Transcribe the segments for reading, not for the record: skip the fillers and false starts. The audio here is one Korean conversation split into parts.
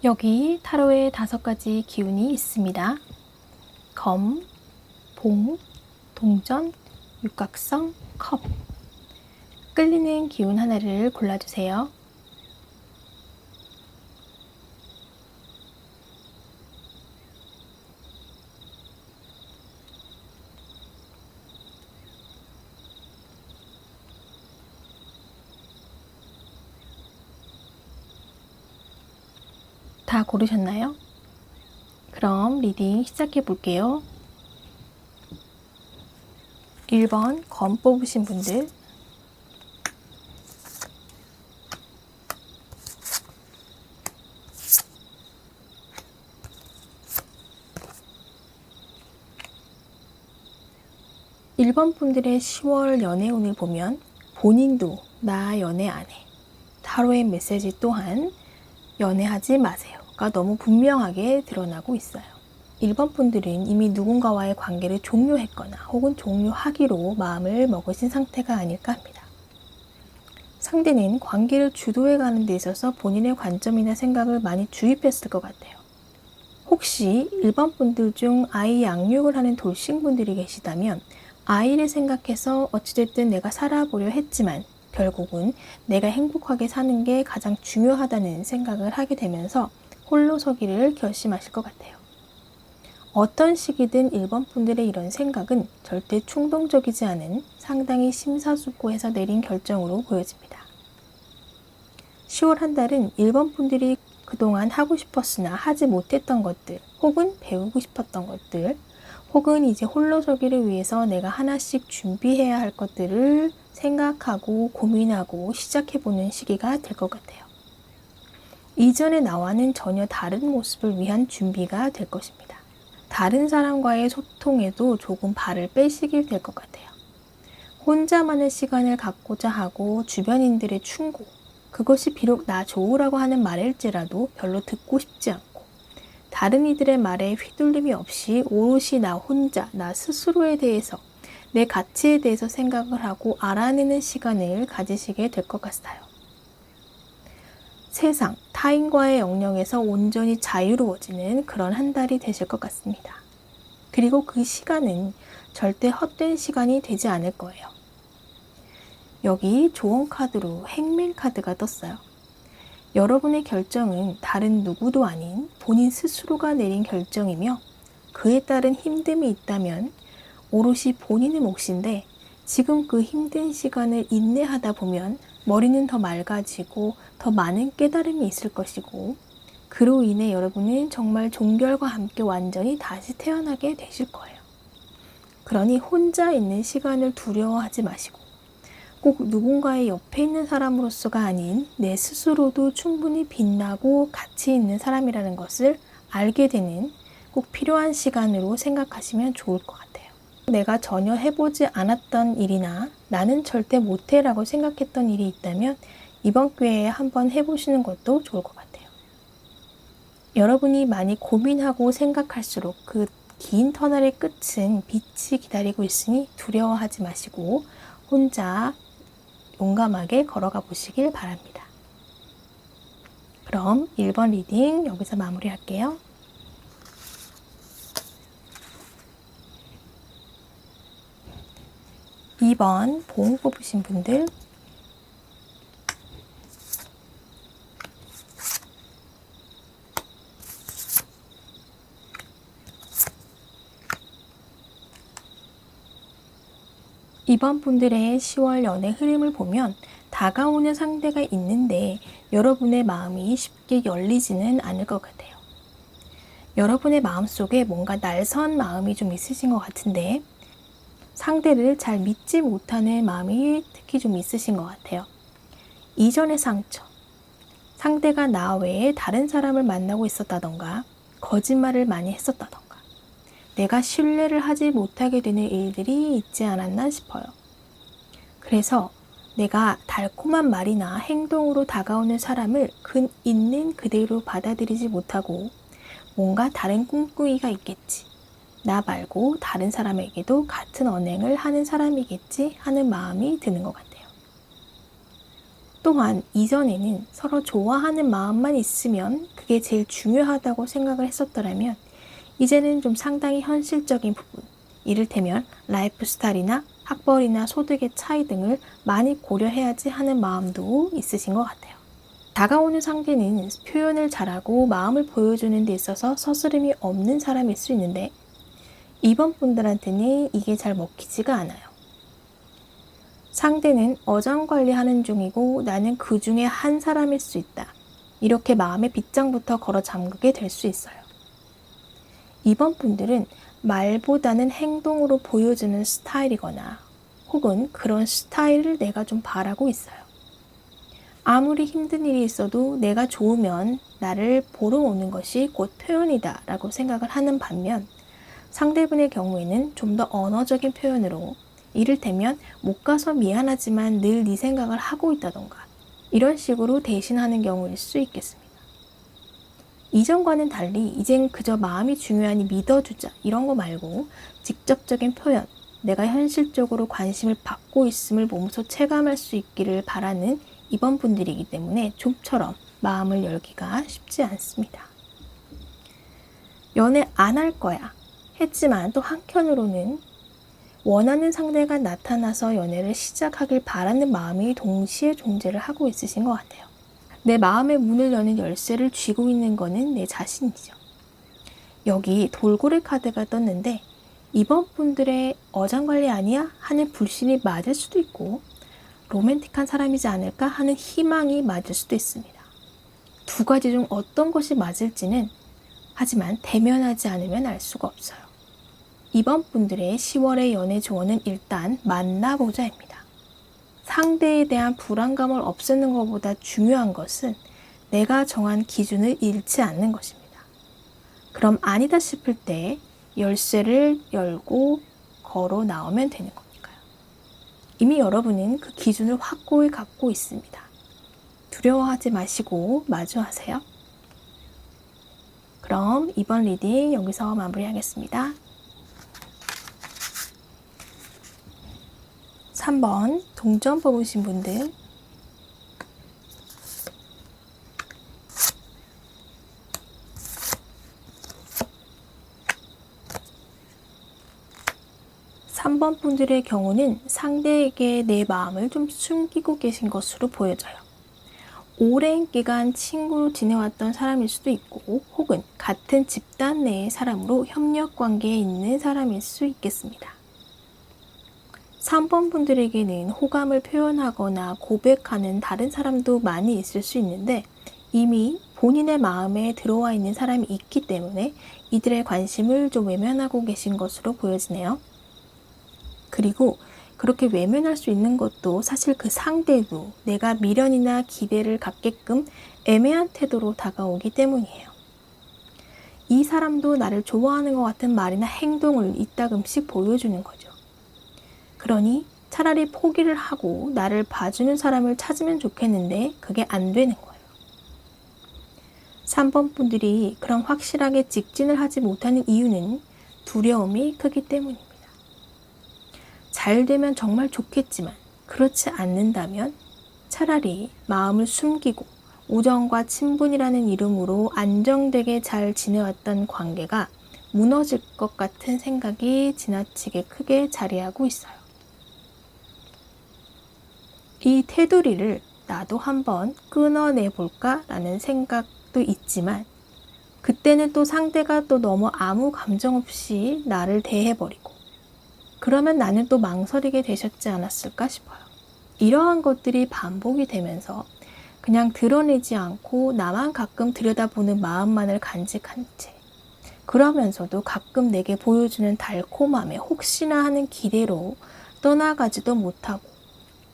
여기 타로에 5가지 기운이 있습니다. 검, 봉, 동전, 육각성, 컵. 끌리는 기운 하나를 골라주세요. 다 고르셨나요? 그럼 리딩 시작해 볼게요. 1번 검 뽑으신 분들, 1번 분들의 10월 연애운을 보면 본인도 나 연애 안 해. 타로의 메시지 또한 연애하지 마세요가 너무 분명하게 드러나고 있어요. 1번 분들은 이미 누군가와의 관계를 종료했거나 혹은 종료하기로 마음을 먹으신 상태가 아닐까 합니다. 상대는 관계를 주도해가는 데 있어서 본인의 관점이나 생각을 많이 주입했을 것 같아요. 혹시 1번 분들 중 아이 양육을 하는 돌싱분들이 계시다면 아이를 생각해서 어찌됐든 내가 살아보려 했지만 결국은 내가 행복하게 사는 게 가장 중요하다는 생각을 하게 되면서 홀로 서기를 결심하실 것 같아요. 어떤 시기든 1번 분들의 이런 생각은 절대 충동적이지 않은 상당히 심사숙고해서 내린 결정으로 보여집니다. 10월 한 달은 1번 분들이 그동안 하고 싶었으나 하지 못했던 것들, 혹은 배우고 싶었던 것들, 혹은 이제 홀로 서기를 위해서 내가 하나씩 준비해야 할 것들을 생각하고 고민하고 시작해보는 시기가 될 것 같아요. 이전의 나와는 전혀 다른 모습을 위한 준비가 될 것입니다. 다른 사람과의 소통에도 조금 발을 빼시길 될 것 같아요. 혼자만의 시간을 갖고자 하고 주변인들의 충고, 그것이 비록 나 좋으라고 하는 말일지라도 별로 듣고 싶지 않고 다른 이들의 말에 휘둘림이 없이 오롯이 나 혼자, 나 스스로에 대해서 내 가치에 대해서 생각을 하고 알아내는 시간을 가지시게 될 것 같아요. 세상, 타인과의 영역에서 온전히 자유로워지는 그런 한 달이 되실 것 같습니다. 그리고 그 시간은 절대 헛된 시간이 되지 않을 거예요. 여기 조언 카드로 행맨 카드가 떴어요. 여러분의 결정은 다른 누구도 아닌 본인 스스로가 내린 결정이며 그에 따른 힘듦이 있다면 오롯이 본인의 몫인데 지금 그 힘든 시간을 인내하다 보면 머리는 더 맑아지고 더 많은 깨달음이 있을 것이고 그로 인해 여러분은 정말 종결과 함께 완전히 다시 태어나게 되실 거예요. 그러니 혼자 있는 시간을 두려워하지 마시고 꼭 누군가의 옆에 있는 사람으로서가 아닌 내 스스로도 충분히 빛나고 가치 있는 사람이라는 것을 알게 되는 꼭 필요한 시간으로 생각하시면 좋을 것 같아요. 내가 전혀 해보지 않았던 일이나 나는 절대 못해 라고 생각했던 일이 있다면 이번 기회에 한번 해보시는 것도 좋을 것 같아요. 여러분이 많이 고민하고 생각할수록 그 긴 터널의 끝은 빛이 기다리고 있으니 두려워하지 마시고 혼자 용감하게 걸어가 보시길 바랍니다. 그럼 1번 리딩 여기서 마무리할게요. 2번 봉 뽑으신 분들, 2번 분들의 10월 연애 흐름을 보면 다가오는 상대가 있는데 여러분의 마음이 쉽게 열리지는 않을 것 같아요. 여러분의 마음속에 뭔가 날선 마음이 좀 있으신 것 같은데 상대를 잘 믿지 못하는 마음이 특히 좀 있으신 것 같아요. 이전의 상처, 상대가 나 외에 다른 사람을 만나고 있었다던가 거짓말을 많이 했었다던가 내가 신뢰를 하지 못하게 되는 일들이 있지 않았나 싶어요. 그래서 내가 달콤한 말이나 행동으로 다가오는 사람을 있는 그대로 받아들이지 못하고 뭔가 다른 꿍꿍이가 있겠지. 나 말고 다른 사람에게도 같은 언행을 하는 사람이겠지 하는 마음이 드는 것 같아요. 또한 이전에는 서로 좋아하는 마음만 있으면 그게 제일 중요하다고 생각을 했었더라면 이제는 좀 상당히 현실적인 부분, 이를테면 라이프 스타일이나 학벌이나 소득의 차이 등을 많이 고려해야지 하는 마음도 있으신 것 같아요. 다가오는 상대는 표현을 잘하고 마음을 보여주는 데 있어서 서스름이 없는 사람일 수 있는데 이번 분들한테는 이게 잘 먹히지가 않아요. 상대는 어장관리하는 중이고 나는 그 중에 한 사람일 수 있다. 이렇게 마음의 빗장부터 걸어 잠그게 될 수 있어요. 이번 분들은 말보다는 행동으로 보여주는 스타일이거나 혹은 그런 스타일을 내가 좀 바라고 있어요. 아무리 힘든 일이 있어도 내가 좋으면 나를 보러 오는 것이 곧 표현이다 라고 생각을 하는 반면 상대분의 경우에는 좀 더 언어적인 표현으로 이를테면 못 가서 미안하지만 늘 네 생각을 하고 있다던가 이런 식으로 대신하는 경우일 수 있겠습니다. 이전과는 달리 이젠 그저 마음이 중요하니 믿어주자 이런 거 말고 직접적인 표현, 내가 현실적으로 관심을 받고 있음을 몸소 체감할 수 있기를 바라는 이번 분들이기 때문에 좀처럼 마음을 열기가 쉽지 않습니다. 연애 안 할 거야 했지만 또 한켠으로는 원하는 상대가 나타나서 연애를 시작하길 바라는 마음이 동시에 존재를 하고 있으신 것 같아요. 내 마음의 문을 여는 열쇠를 쥐고 있는 거는 내 자신이죠. 여기 돌고래 카드가 떴는데 이번 분들의 어장관리 아니야? 하는 불신이 맞을 수도 있고 로맨틱한 사람이지 않을까 하는 희망이 맞을 수도 있습니다. 두 가지 중 어떤 것이 맞을지는 하지만 대면하지 않으면 알 수가 없어요. 이번 분들의 10월의 연애 조언은 일단 만나보자입니다. 상대에 대한 불안감을 없애는 것보다 중요한 것은 내가 정한 기준을 잃지 않는 것입니다. 그럼 아니다 싶을 때 열쇠를 열고 걸어 나오면 되는 거니까요. 이미 여러분은 그 기준을 확고히 갖고 있습니다. 두려워하지 마시고 마주하세요. 그럼 이번 리딩 여기서 마무리하겠습니다. 3번 동전 뽑으신 분들 (3번) 분들의 경우는 상대에게 내 마음을 좀 숨기고 계신 것으로 보여져요. 오랜 기간 친구로 지내왔던 사람일 수도 있고 혹은 같은 집단 내의 사람으로 협력 관계에 있는 사람일 수 있겠습니다. 3번 분들에게는 호감을 표현하거나 고백하는 다른 사람도 많이 있을 수 있는데 이미 본인의 마음에 들어와 있는 사람이 있기 때문에 이들의 관심을 좀 외면하고 계신 것으로 보여지네요. 그리고 그렇게 외면할 수 있는 것도 사실 그 상대도 내가 미련이나 기대를 갖게끔 애매한 태도로 다가오기 때문이에요. 이 사람도 나를 좋아하는 것 같은 말이나 행동을 이따금씩 보여주는 거죠. 그러니 차라리 포기를 하고 나를 봐주는 사람을 찾으면 좋겠는데 그게 안 되는 거예요. 3번 분들이 그런 확실하게 직진을 하지 못하는 이유는 두려움이 크기 때문입니다. 잘 되면 정말 좋겠지만 그렇지 않는다면 차라리 마음을 숨기고 우정과 친분이라는 이름으로 안정되게 잘 지내왔던 관계가 무너질 것 같은 생각이 지나치게 크게 자리하고 있어요. 이 테두리를 나도 한번 끊어내볼까 라는 생각도 있지만 그때는 또 상대가 또 너무 아무 감정 없이 나를 대해버리고 그러면 나는 또 망설이게 되셨지 않았을까 싶어요. 이러한 것들이 반복이 되면서 그냥 드러내지 않고 나만 가끔 들여다보는 마음만을 간직한 채 그러면서도 가끔 내게 보여주는 달콤함에 혹시나 하는 기대로 떠나가지도 못하고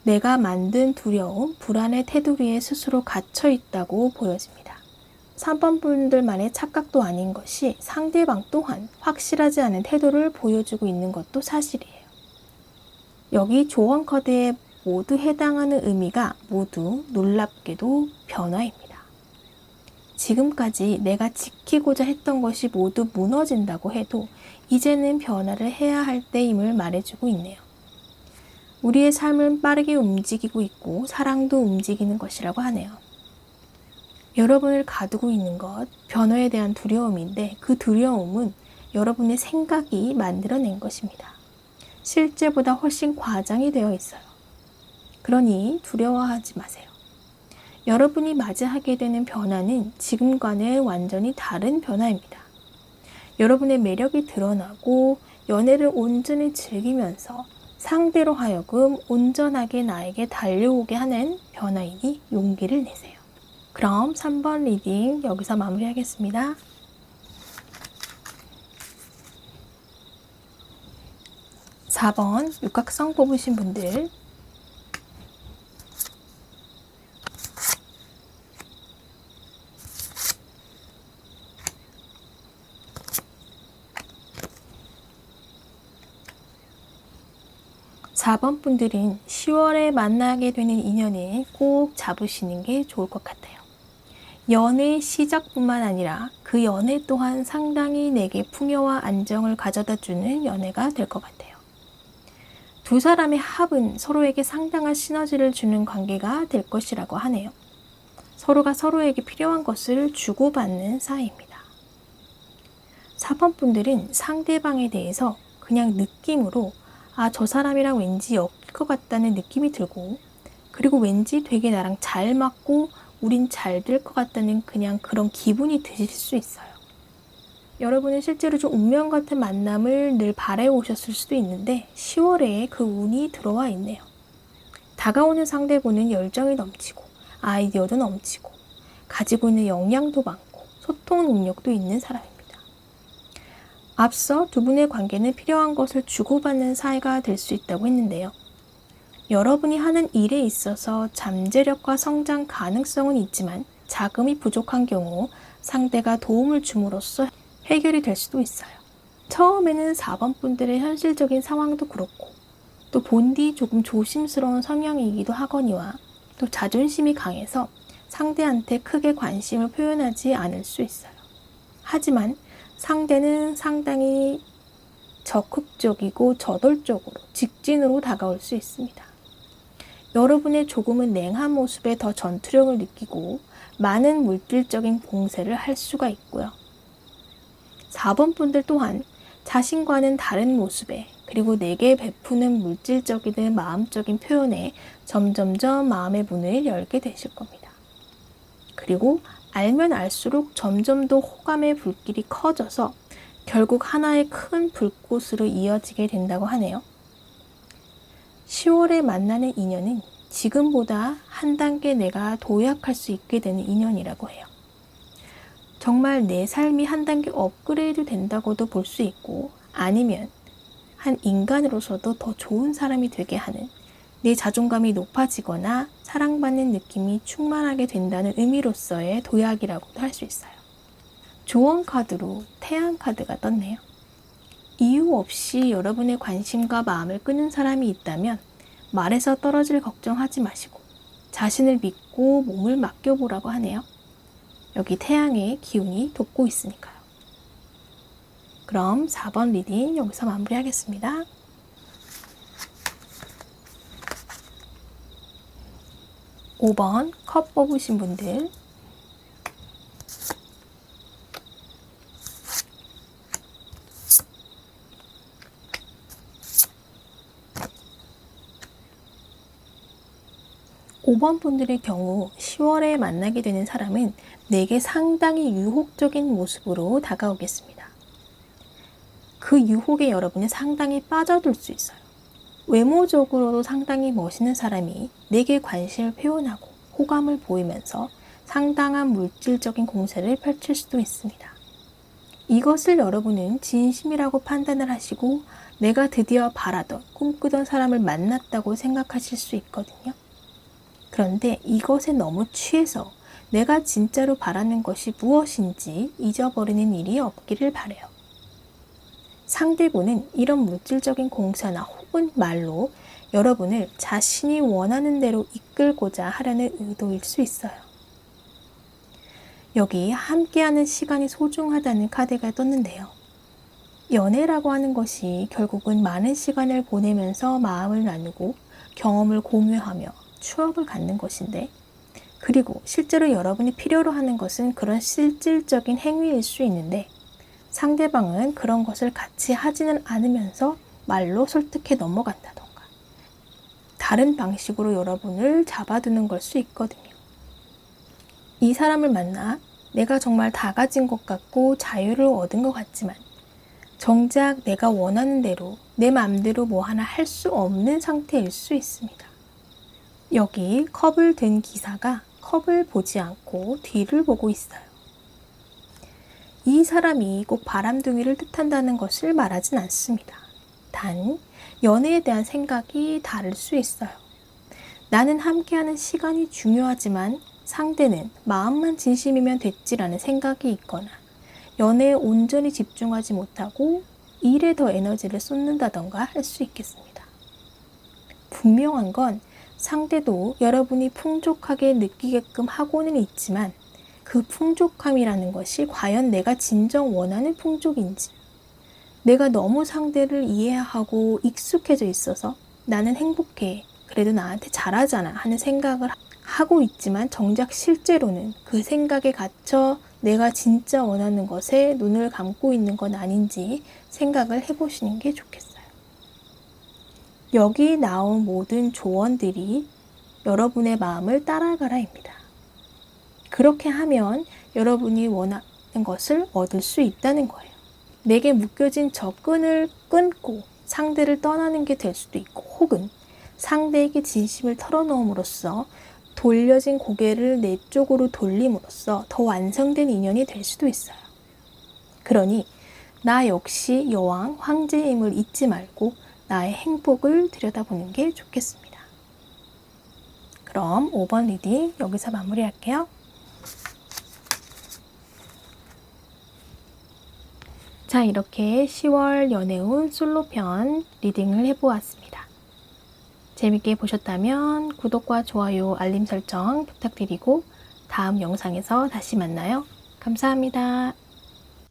내가 만든 두려움, 불안의 테두리에 스스로 갇혀 있다고 보여집니다. 3번 분들만의 착각도 아닌 것이 상대방 또한 확실하지 않은 태도를 보여주고 있는 것도 사실이에요. 여기 조언 카드에 모두 해당하는 의미가 모두 놀랍게도 변화입니다. 지금까지 내가 지키고자 했던 것이 모두 무너진다고 해도 이제는 변화를 해야 할 때임을 말해주고 있네요. 우리의 삶은 빠르게 움직이고 있고 사랑도 움직이는 것이라고 하네요. 여러분을 가두고 있는 것, 변화에 대한 두려움인데 그 두려움은 여러분의 생각이 만들어낸 것입니다. 실제보다 훨씬 과장이 되어 있어요. 그러니 두려워하지 마세요. 여러분이 맞이하게 되는 변화는 지금과는 완전히 다른 변화입니다. 여러분의 매력이 드러나고 연애를 온전히 즐기면서 상대로 하여금 온전하게 나에게 달려오게 하는 변화이니 용기를 내세요. 그럼 3번 리딩 여기서 마무리하겠습니다. 4번 육각성 뽑으신 분들, (4번) 분들은 10월에 만나게 되는 인연을 꼭 잡으시는 게 좋을 것 같아요. 연애의 시작뿐만 아니라 그 연애 또한 상당히 내게 풍요와 안정을 가져다주는 연애가 될 것 같아요. 두 사람의 합은 서로에게 상당한 시너지를 주는 관계가 될 것이라고 하네요. 서로가 서로에게 필요한 것을 주고받는 사이입니다. 4번 분들은 상대방에 대해서 그냥 느낌으로 저 사람이랑 왠지 엮일 것 같다는 느낌이 들고, 그리고 왠지 되게 나랑 잘 맞고 우린 잘 될 것 같다는 그냥 그런 기분이 드실 수 있어요. 여러분은 실제로 좀 운명 같은 만남을 늘 바라오셨을 수도 있는데 10월에 그 운이 들어와 있네요. 다가오는 상대분은 열정이 넘치고 아이디어도 넘치고 가지고 있는 역량도 많고 소통 능력도 있는 사람입니다. 앞서 두 분의 관계는 필요한 것을 주고받는 사이가 될 수 있다고 했는데요. 여러분이 하는 일에 있어서 잠재력과 성장 가능성은 있지만 자금이 부족한 경우 상대가 도움을 줌으로써 해결이 될 수도 있어요. 처음에는 4번 분들의 현실적인 상황도 그렇고 또 본디 조금 조심스러운 성향이기도 하거니와 또 자존심이 강해서 상대한테 크게 관심을 표현하지 않을 수 있어요. 하지만 상대는 상당히 적극적이고 저돌적으로 직진으로 다가올 수 있습니다. 여러분의 조금은 냉한 모습에 더 전투력을 느끼고 많은 물질적인 봉쇄를 할 수가 있고요. 4번 분들 또한 자신과는 다른 모습에 그리고 내게 베푸는 물질적이든 마음적인 표현에 점점점 마음의 문을 열게 되실 겁니다. 그리고 알면 알수록 점점 더 호감의 불길이 커져서 결국 하나의 큰 불꽃으로 이어지게 된다고 하네요. 10월에 만나는 인연은 지금보다 한 단계 내가 도약할 수 있게 되는 인연이라고 해요. 정말 내 삶이 한 단계 업그레이드 된다고도 볼 수 있고, 아니면 한 인간으로서도 더 좋은 사람이 되게 하는, 내 자존감이 높아지거나 사랑받는 느낌이 충만하게 된다는 의미로서의 도약이라고도 할 수 있어요. 조언 카드로 태양 카드가 떴네요. 이유 없이 여러분의 관심과 마음을 끄는 사람이 있다면 말에서 떨어질 걱정하지 마시고 자신을 믿고 몸을 맡겨보라고 하네요. 여기 태양의 기운이 돕고 있으니까요. 그럼 4번 리딩 여기서 마무리하겠습니다. 5번 컵 뽑으신 분들, 5번 분들의 경우 10월에 만나게 되는 사람은 내게 상당히 유혹적인 모습으로 다가오겠습니다. 그 유혹에 여러분이 상당히 빠져들 수 있어요. 외모적으로도 상당히 멋있는 사람이 내게 관심을 표현하고 호감을 보이면서 상당한 물질적인 공세를 펼칠 수도 있습니다. 이것을 여러분은 진심이라고 판단을 하시고 내가 드디어 바라던 꿈꾸던 사람을 만났다고 생각하실 수 있거든요. 그런데 이것에 너무 취해서 내가 진짜로 바라는 것이 무엇인지 잊어버리는 일이 없기를 바라요. 상대분은 이런 물질적인 공세나 혹은 말로 여러분을 자신이 원하는 대로 이끌고자 하려는 의도일 수 있어요. 여기 함께하는 시간이 소중하다는 카드가 떴는데요. 연애라고 하는 것이 결국은 많은 시간을 보내면서 마음을 나누고 경험을 공유하며 추억을 갖는 것인데, 그리고 실제로 여러분이 필요로 하는 것은 그런 실질적인 행위일 수 있는데, 상대방은 그런 것을 같이 하지는 않으면서 말로 설득해 넘어간다던가 다른 방식으로 여러분을 잡아두는 걸 수 있거든요. 이 사람을 만나 내가 정말 다 가진 것 같고 자유를 얻은 것 같지만 정작 내가 원하는 대로 내 마음대로 뭐 하나 할 수 없는 상태일 수 있습니다. 여기 컵을 든 기사가 컵을 보지 않고 뒤를 보고 있어요. 이 사람이 꼭 바람둥이를 뜻한다는 것을 말하진 않습니다. 단, 연애에 대한 생각이 다를 수 있어요. 나는 함께하는 시간이 중요하지만 상대는 마음만 진심이면 됐지라는 생각이 있거나 연애에 온전히 집중하지 못하고 일에 더 에너지를 쏟는다던가 할 수 있겠습니다. 분명한 건 상대도 여러분이 풍족하게 느끼게끔 하고는 있지만 그 풍족함이라는 것이 과연 내가 진정 원하는 풍족인지, 내가 너무 상대를 이해하고 익숙해져 있어서 나는 행복해, 그래도 나한테 잘하잖아 하는 생각을 하고 있지만 정작 실제로는 그 생각에 갇혀 내가 진짜 원하는 것에 눈을 감고 있는 건 아닌지 생각을 해보시는 게 좋겠어요. 여기 나온 모든 조언들이 여러분의 마음을 따라가라입니다. 그렇게 하면 여러분이 원하는 것을 얻을 수 있다는 거예요. 내게 묶여진 저 끈을 끊고 상대를 떠나는 게 될 수도 있고, 혹은 상대에게 진심을 털어놓음으로써 돌려진 고개를 내 쪽으로 돌림으로써 더 완성된 인연이 될 수도 있어요. 그러니 나 역시 여왕, 황제임을 잊지 말고 나의 행복을 들여다보는 게 좋겠습니다. 그럼 5번 리딩 여기서 마무리할게요. 자, 이렇게 10월 연애운 솔로편 리딩을 해보았습니다. 재밌게 보셨다면 구독과 좋아요, 알림 설정 부탁드리고 다음 영상에서 다시 만나요. 감사합니다.